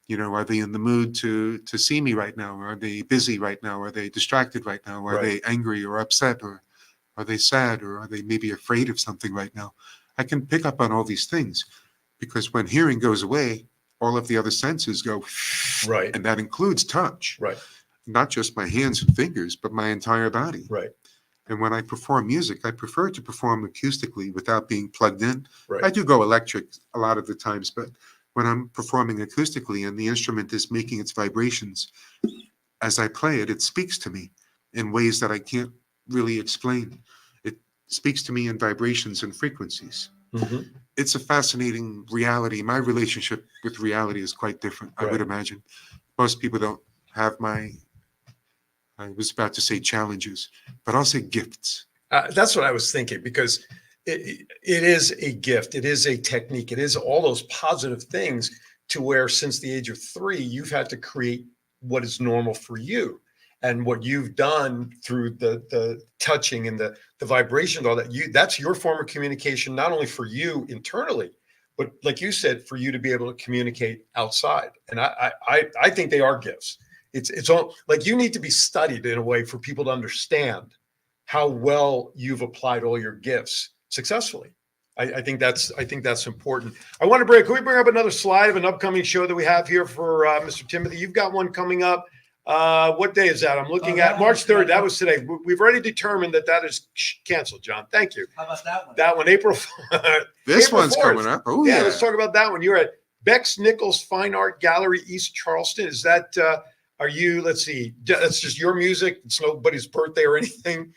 You know, are they in the mood to see me right now? Are they busy right now? Are they distracted right now? Are Right. they angry or upset? Or are they sad? Or are they maybe afraid of something right now? I can pick up on all these things because when hearing goes away, all of the other senses go, Right. and that includes touch. Right. Not just my hands and fingers, but my entire body. Right. And when I perform music, I prefer to perform acoustically without being plugged in. Right. I do go electric a lot of the times, but when I'm performing acoustically and the instrument is making its vibrations, as I play it, it speaks to me in ways that I can't really explain. It speaks to me in vibrations and frequencies. Mhm. It's a fascinating reality. My relationship with reality is quite different, I would Right. imagine. Most people don't have I was about to say challenges, but I'll say gifts. That's what I was thinking, because it is a gift. It is a technique. It is all those positive things, to where since the age of 3, you've had to create what is normal for you. And what you've done through the touching and the vibration, all that, that's your form of communication, not only for you internally, but like you said, for you to be able to communicate outside. And I think they are gifts. It's all like, you need to be studied in a way for people to understand how well you've applied all your gifts successfully. I think that's important. I want to break. Can we bring up another slide of an upcoming show that we have here for Mr. Timothy? You've got one coming up. What day is that? I'm looking at March 3rd. That was today. We've already determined that is canceled, John. Thank you. How about that one? That one, April. This April one's 4th. coming up. Oh, yeah. Let's talk about that one. You're at Bex Nichols Fine Art Gallery, East Charleston. Is that, are you, let's see, that's just your music? It's nobody's birthday or anything?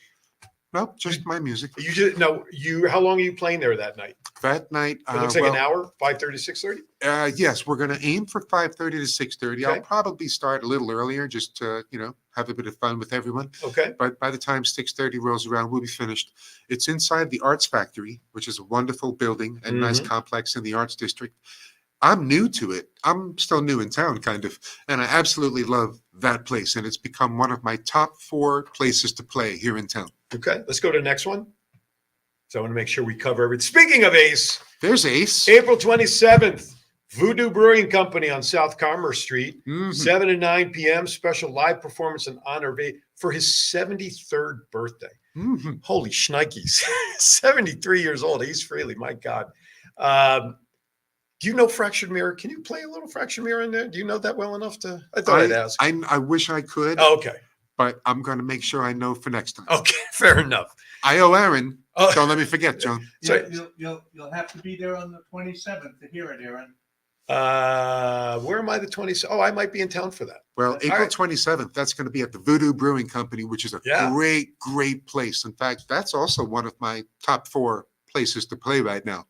Nope, just my music. How long are you playing there that night? That night, It looks like an hour, 5:30 to 6:30? yes, we're going to aim for 5:30 to 6:30. Okay. I'll probably start a little earlier just to, have a bit of fun with everyone. Okay. But by the time 6:30 rolls around, we'll be finished. It's inside the Arts Factory, which is a wonderful building and nice complex in the Arts District. I'm new to it. I'm still new in town, kind of. And I absolutely love that place. And it's become one of my top 4 places to play here in town. Okay, let's go to the next one. So I want to make sure we cover everything. Speaking of Ace, There's Ace. April 27th, Voodoo Brewing Company on South Commerce Street, Mhm. 7 to 9 p.m. Special live performance in honor of Ace for his 73rd birthday. Mhm. Holy shnikes. 73 years old. Ace Frehley, my God. Do you know Fractured Mirror? Can you play a little Fractured Mirror in there? Do you know that well enough to? I thought I'd ask. I wish I could, Oh, okay. but I'm going to make sure I know for next time. Okay, fair enough. I owe Aaron. Oh. Don't let me forget, John. So- You'll have to be there on the 27th to hear it, Aaron. Where am I the 20th? Oh, I might be in town for that. Well, All April right. 27th, that's going to be at the Voodoo Brewing Company, which is a Yeah. great, great place. In fact, that's also one of my top 4 places to play right now.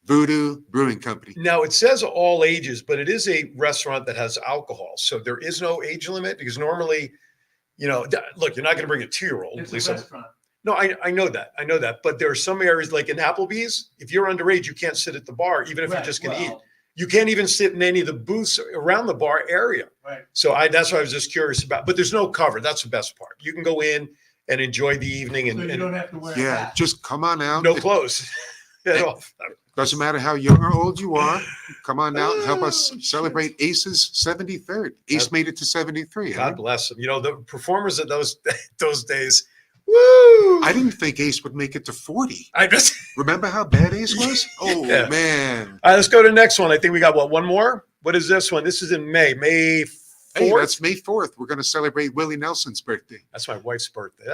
Voodoo Brewing Company. Now it says all ages, but it is a restaurant that has alcohol. So there is no age limit, because normally, look, you're not going to bring a 2-year-old. It's Lisa. a restaurant. No, I know that. I know that. But there are some areas like in Applebee's, if you're underage, you can't sit at the bar, even if you're just going to eat. You can't even sit in any of the booths around the bar area. Right. So that's what I was just curious about. But there's no cover. That's the best part. You can go in and enjoy the evening So you and don't have to wear a Yeah, hat. just come on out. no It clothes at all. doesn't matter how young or old you are. Come on out and help us celebrate Ace's 73rd. Ace made it to 73. God Aaron. bless them. The performers of those days. Woo! I didn't think Ace would make it to 40. I just. Remember how bad Ace was? Oh, Yeah. man. All right, let's go to the next one. I think we got one more. What is this one? This is in May 4th. Hey, that's May 4th. We're going to celebrate Willie Nelson's birthday. That's my wife's birthday.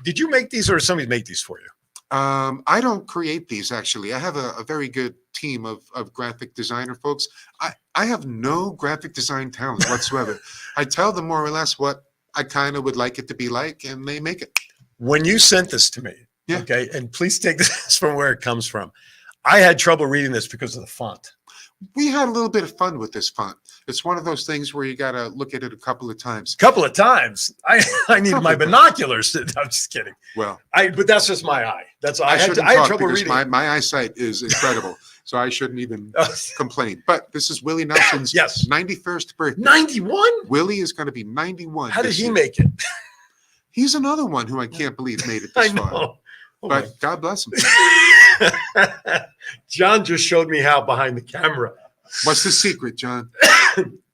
Did you make these, or did somebody make these for you? I don't create these, actually. I have a very good team of graphic designer folks. I have no graphic design talent whatsoever. I tell them more or less what I kind of would like it to be like, and they make it. When you sent this to me, Yeah. okay, and please take this from where it comes from. I had trouble reading this because of the font. we had a little bit of fun with this font. It's one of those things where you got to look at it a couple of times. Couple of times. I need my binoculars. I'm just kidding. Well, but that's just my eye. That's I had shouldn't trouble talk because reading. my eyesight is incredible, so I shouldn't even complain. But this is Willie Nelson's 91st birthday. 91? Willie is going to be 91. How did he make it? He's another one who I can't believe made it this far. Oh but God bless him. John just showed me how behind the camera. What's the secret, John?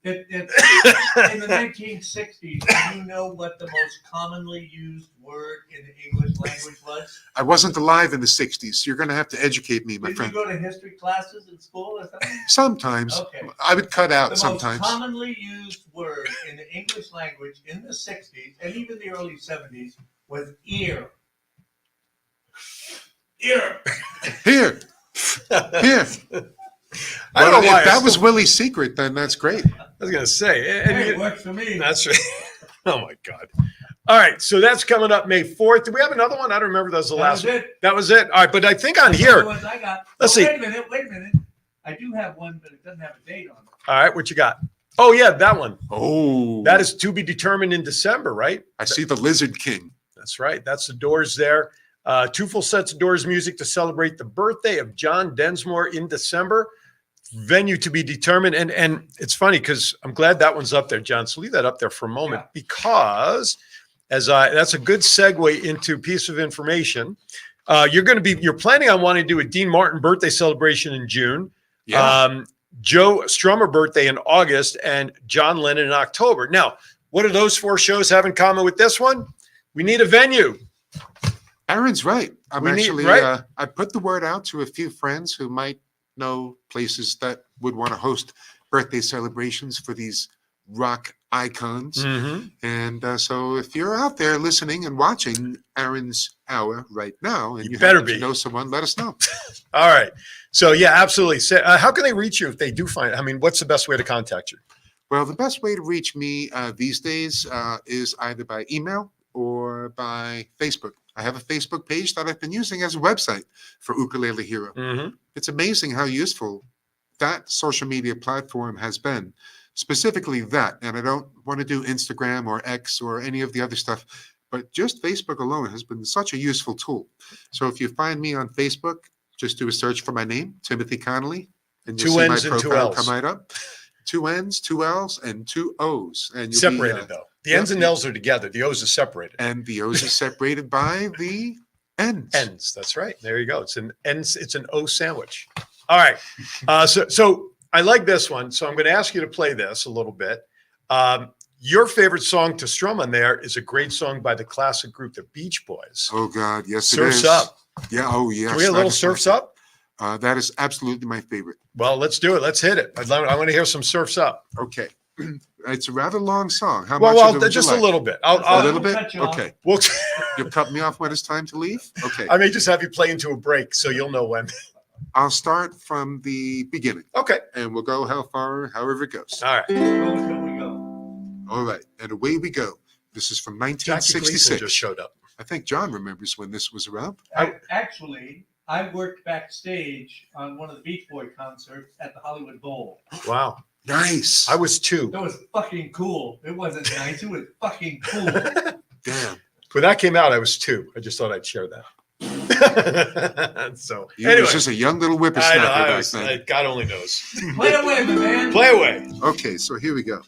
In the 1960s, do you know what the most commonly used word in the English language was? I wasn't alive in the 60s. You're going to have to educate me, my friend. Did you go to history classes in school or something? Sometimes. Okay. I would cut out The sometimes. most commonly used word in the English language in the 60s and even the early 70s was ear. Ear. Here. Here. I don't know why if that was Willie's secret, then that's great. I was going to say. And Hey, it works for me. That's right. Oh, my God. All right. So that's coming up May 4th. Do we have another one? I don't remember. That was the last one. That was it. All right. But I think on here. Ones I got. Let's see. Wait a minute. I do have one, but it doesn't have a date on it. All right. What you got? Oh, yeah. That one. Oh. That is to be determined in December, right? I see the Lizard King. That's right. That's the Doors there. 2 full sets of Doors music to celebrate the birthday of John Densmore in December. Venue to be determined. And it's funny because I'm glad that one's up there, John. So leave that up there for a moment because that's a good segue into a piece of information. You're planning on wanting to do a Dean Martin birthday celebration in June. Yeah. Joe Strummer birthday in August and John Lennon in October. Now, what do those 4 shows have in common with this one? We need a venue. Aaron's right. Right? I put the word out to a few friends who might know places that would want to host birthday celebrations for these rock icons. Mm-hmm. And so if you're out there listening and watching Aaron's Hour right now, and you better happen to be. know someone, let us know. All right. So, yeah, absolutely. So, how can they reach you if they do find it? I mean, what's the best way to contact you? Well, the best way to reach me these days is either by email or by Facebook. I have a Facebook page that I've been using as a website for Ukulele Hero. Mm-hmm. It's amazing how useful that social media platform has been, specifically that. And I don't want to do Instagram or X or any of the other stuff, but just Facebook alone has been such a useful tool. So if you find me on Facebook, just do a search for my name, Timothy Connolly, and you'll 2 see my N's and 2 profile L's. come right up. 2 N's, 2 L's, and 2 O's. And you'll Separated, though. The N's and L's are together. The O's are separated. And the O's are separated by the N's. N's. That's right. There you go. It's an N's. It's an O sandwich. All right. So I like this one. So I'm going to ask you to play this a little bit. Your favorite song to strum on there is a great song by the classic group, the Beach Boys. Oh, God. Yes, Surf's it is. Up. Yeah. Oh, yes. Can we get a little Surf's Up? That is absolutely my favorite. Well, let's do it. Let's hit it. I want to hear some Surf's Up. Okay. It's a rather long song. How Well, much of it would you just like? a little bit. A little bit? cut you off. Okay. We'll, You'll cut me off when it's time to leave? Okay. I may just have you play into a break so you'll know when. I'll start from the beginning. Okay. And we'll go however it goes. All right. Here we go. All right. And away we go. This is from Jackie Gleason 1966. just showed up. I think John remembers when this was around. Actually, I worked backstage on one of the Beach Boy concerts at the Hollywood Bowl. Wow. Nice. I was 2. That was fucking cool. It wasn't nice. It was fucking cool. Damn. When that came out, I was 2. I just thought I'd share that. So You anyway, was just a young little I whippersnapper know. back then. God only knows. Play away, my man. Play away. Okay, so here we go.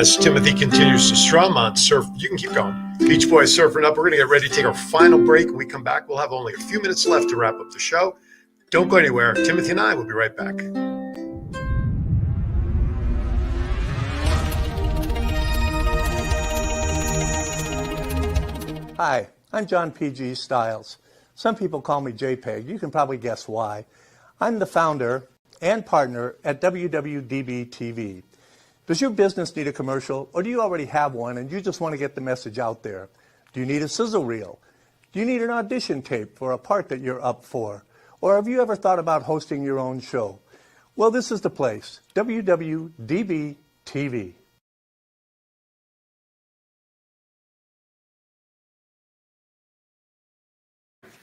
as Timothy continues to strum on surf. You can keep going. Beach Boys surfing up. We're going to get ready to take our final break. When we come back, we'll have only a few minutes left to wrap up the show. Don't go anywhere. Timothy and I will be right back. Hi, I'm John P.G. Stiles. Some people call me JPEG. You can probably guess why. I'm the founder and partner at WWDBTV. Does your business need a commercial, or do you already have one and you just want to get the message out there? Do you need a sizzle reel? Do you need an audition tape for a part that you're up for? Or have you ever thought about hosting your own show? Well, this is the place, WWDBTV.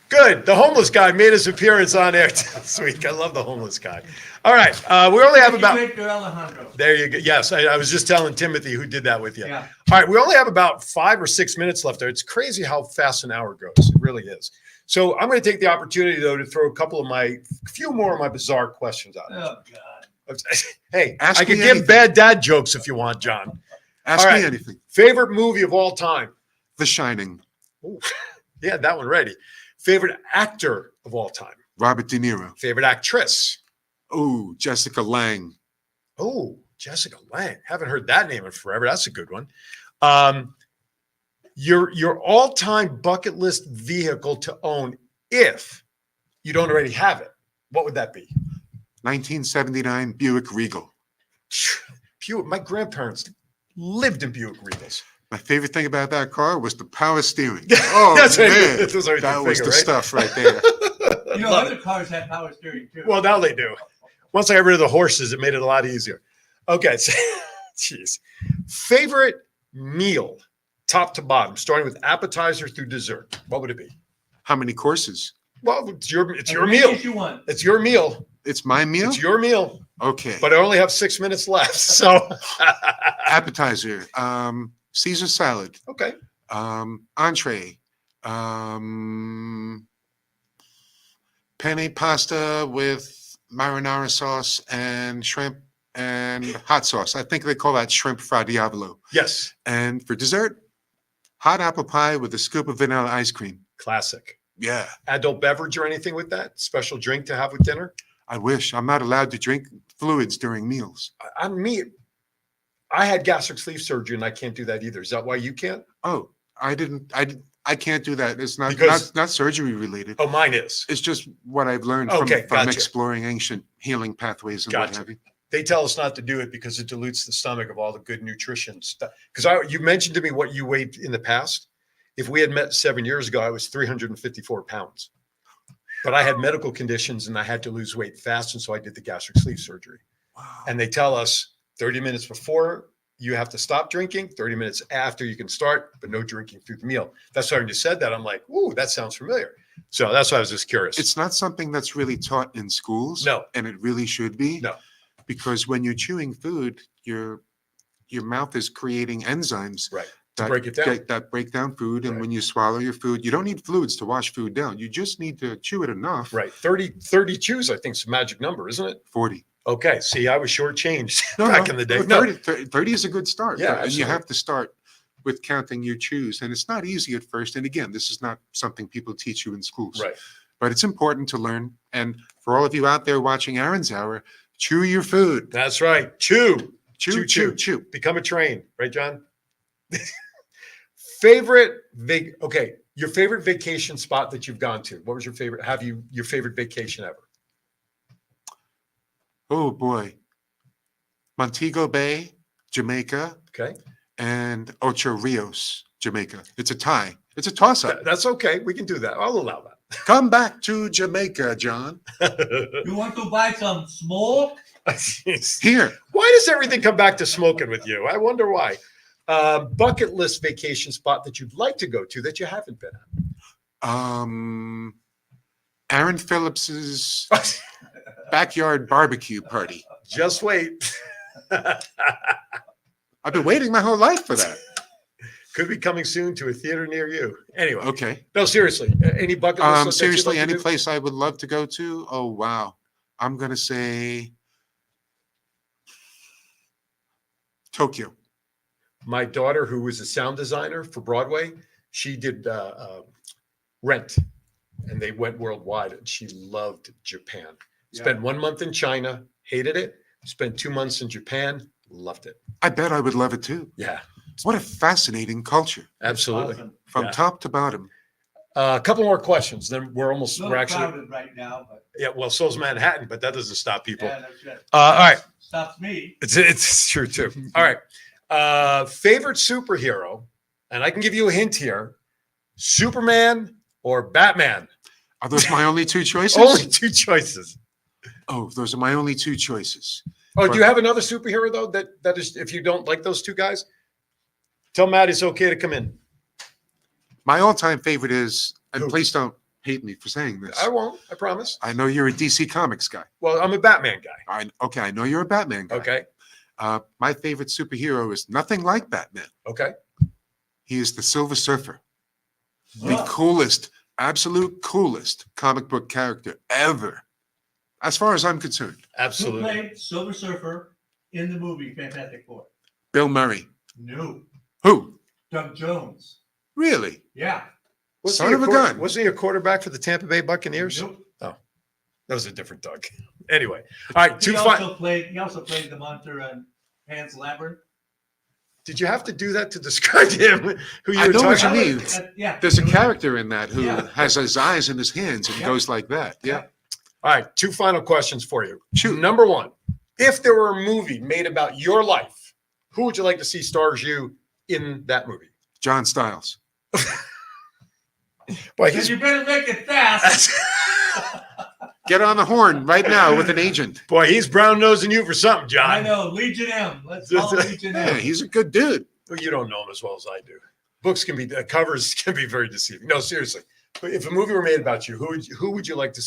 Good. The homeless guy made his appearance on air this week. I love the homeless guy. All right. We only have about. There you go. Yes, I was just telling Timothy who did that with you. Yeah. All right. We only have about 5 or 6 minutes left there. It's crazy how fast an hour goes. It really is. So I'm going to take the opportunity, though, to throw a few more of my bizarre questions out. Oh, God. Hey, Ask I can me give anything. bad dad jokes if you want, John. Ask All me right. anything. Favorite movie of all time? The Shining. Ooh, yeah, that one ready. Favorite actor of all time? Robert De Niro. Favorite actress? Oh, Jessica Lange. Oh, Jessica Lange. Haven't heard that name in forever. That's a good one. Your all-time bucket list vehicle to own, if you don't already have it, what would that be? 1979 Buick Regal. My grandparents lived in Buick Regals. My favorite thing about that car was the power steering. Oh, That's right. man. That was always That the was figure, the right? stuff right there. You know, other cars have power steering too. Well, now they do. Once I got rid of the horses, it made it a lot easier. Okay. So, geez. Favorite meal, top to bottom, starting with appetizer through dessert. What would it be? How many courses? Well, it's your As meal. many as you want. It's your meal. It's my meal? It's your meal. Okay. But I only have 6 minutes left. So Appetizer. Caesar salad. okay. Entree. Penne pasta with marinara sauce and shrimp and hot sauce. I think they call that shrimp fra diavolo. Yes. And for dessert, hot apple pie with a scoop of vanilla ice cream. Classic. Yeah, Adult beverage or anything with that? Special drink to have with dinner? I wish. I'm not allowed to drink fluids during meals. I'm me. I had gastric sleeve surgery and I can't do that either. Is that why you can't? Oh, I can't do that. It's not Because- not surgery related. Oh, mine is. It's just what I've learned Okay, from gotcha. exploring ancient healing pathways and what Gotcha. have you. They tell us not to do it because it dilutes the stomach of all the good nutrition stuff. Because you mentioned to me what you weighed in the past. If we had met 7 years ago, I was 354 pounds. But I had medical conditions and I had to lose weight fast. And so I did the gastric sleeve surgery. Wow. And they tell us 30 minutes before you have to stop drinking, 30 minutes after you can start, but no drinking through the meal. That's why when you said that, I'm like, ooh, that sounds familiar. So that's why I was just curious. It's not something that's really taught in schools. No. And it really should be. No. Because when you're chewing food, your mouth is creating enzymes Right. To break it down. that break down food. And Right. when you swallow your food, you don't need fluids to wash food down. You just need to chew it enough. Right. 30 chews, I think, is a magic number, isn't it? 40. Okay. See, I was shortchanged No, back no, in the day. no, No. 30 is a good start. Yeah, And you absolutely. have to start with counting your chews. And it's not easy at first. And again, this is not something people teach you in schools. Right. But it's important to learn. And for all of you out there watching Aaron's Hour, chew your food. That's right. Chew. Chew. Become a train. Right, John? Okay. Your favorite vacation spot that you've gone to. What was your favorite? Your favorite vacation ever? Oh boy. Montego Bay, Jamaica, Okay. and Ocho Rios, Jamaica. It's a tie. It's a toss-up. That's okay. We can do that. I'll allow Come back to Jamaica, John. that. You want to buy some smoke? Here. Why does everything come back to smoking with you? I wonder why. Bucket list vacation spot that you'd like to go to that you haven't been Aaron Phillips's at. backyard barbecue party. Just wait. I've been waiting my whole life for that. Could be coming soon to a theater near you. Anyway, Okay. no, seriously. Any bucket list? that you'd Seriously, like to any do? place I would love to go to? Oh, wow. I'm going to say Tokyo. My daughter, who was a sound designer for Broadway, she did Rent, and they went worldwide, and she loved Japan. Spent 1 month in China, hated it. Spent 2 months in Japan, loved it. I bet I would love it too. Yeah, What a fascinating culture absolutely. Awesome. from Yeah. top to bottom. A couple more questions, then we're Little actually crowded right now, but yeah. Well, so's Manhattan, but that doesn't stop people. yeah, no shit. All right, Stops me. it's true too. All right, favorite superhero, and I can give you a hint here: Superman or Batman. Are those my only two choices? Only two choices. Oh, those are my only two choices. Oh, do you have another superhero though? That is, if you don't like those two guys, tell Matt it's okay to come in. My all-time favorite is, and Who? please don't hate me for saying this. I won't. I promise. I know you're a DC Comics guy. Well, I'm a Batman guy. I know you're a Batman guy. Okay. My favorite superhero is nothing like Batman. Okay. He is the Silver Surfer, the Oh. coolest, absolute coolest comic book character ever, as far as I'm concerned. Who Absolutely. played Silver Surfer in the movie Fantastic Four? Bill Murray. No. Who? Doug Jones. Really? Yeah. Son of a gun. Wasn't he a quarterback for the Tampa Bay Buccaneers? Nope. That was a different Doug. Anyway, all right. He also played the monster on Pan's Labyrinth. Did you have to do that to describe him? Who you I were know what talking you about? mean. Yeah. There's a character in that who Yeah. has his eyes in his hands and Yeah. goes like that. Yeah. All right. Two final questions for you. Shoot. Number one, if there were a movie made about your life, who would you like to see stars you in that movie? John Stiles. Boy, And you better make it fast. Get on the horn right now with an agent. boy, he's brown nosing you for something, John. I know. Legion M. Let's call it Legion Yeah, M. he's a good dude. Well, you don't know him as well as I do. Books can be covers can be very deceiving. No, seriously. But if a movie were made about you, who would you like to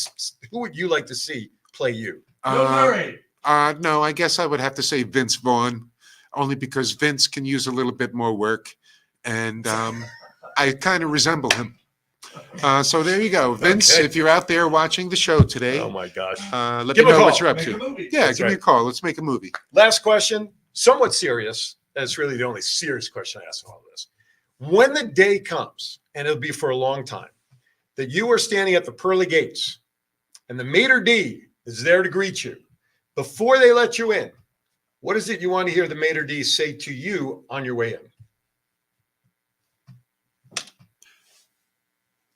see play you? Bill Murray. No, I guess I would have to say Vince Vaughn, only because Vince can use a little bit more work, and I kind of resemble him. So there you go, Vince. Okay. If you're out there watching the show today, Oh my gosh. let Give me a know what call. you're up Make a to. movie. Yeah, That's give me a right. call. Let's make a movie. Last question, somewhat serious. And it's really the only serious question I ask in all this. When the day comes, and it'll be for a long time, that you are standing at the pearly gates and the maitre d' is there to greet you, before they let you in, what is it you want to hear the maitre d' say to you on your way in?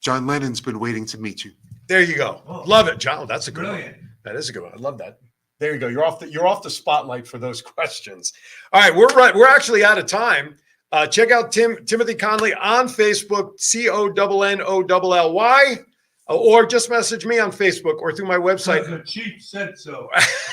John Lennon's been waiting to meet you. There you go. Oh. Love it, John. That's a good Brilliant. one. That is a good one. I love that. There you go. You're off the spotlight for those questions. All right, we're actually out of time. Check out Timothy Conley on Facebook, CONNOLLY, or just message me on Facebook or through my website, The chief said so.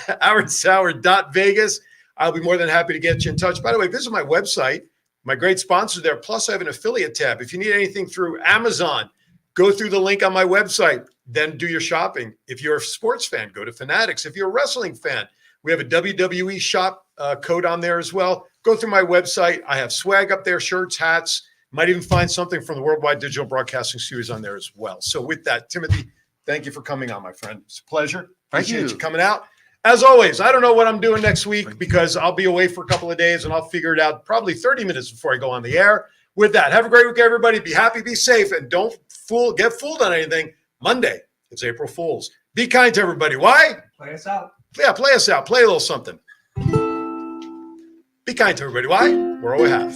AaronSauer.Vegas. I'll be more than happy to get you in touch. By the way, visit my website. My great sponsor there. Plus, I have an affiliate tab. If you need anything through Amazon, go through the link on my website, then do your shopping. If you're a sports fan, go to Fanatics. If you're a wrestling fan, we have a WWE shop code on there as well. Go through my website. I have swag up there, shirts, hats. Might even find something from the Worldwide Digital Broadcasting Studios on there as well. So with that, Timothy, thank you for coming on, my friend. It's a pleasure. Thank Appreciate you. you coming out. As always, I don't know what I'm doing next week because I'll be away for a couple of days and I'll figure it out probably 30 minutes before I go on the air. With that, have a great week, everybody. Be happy, be safe, and don't get fooled on anything. Monday, it's April Fool's. Be kind to everybody. Why? Play us out. Yeah, play us out. Play a little something. Be kind to everybody. Why? We're all we have.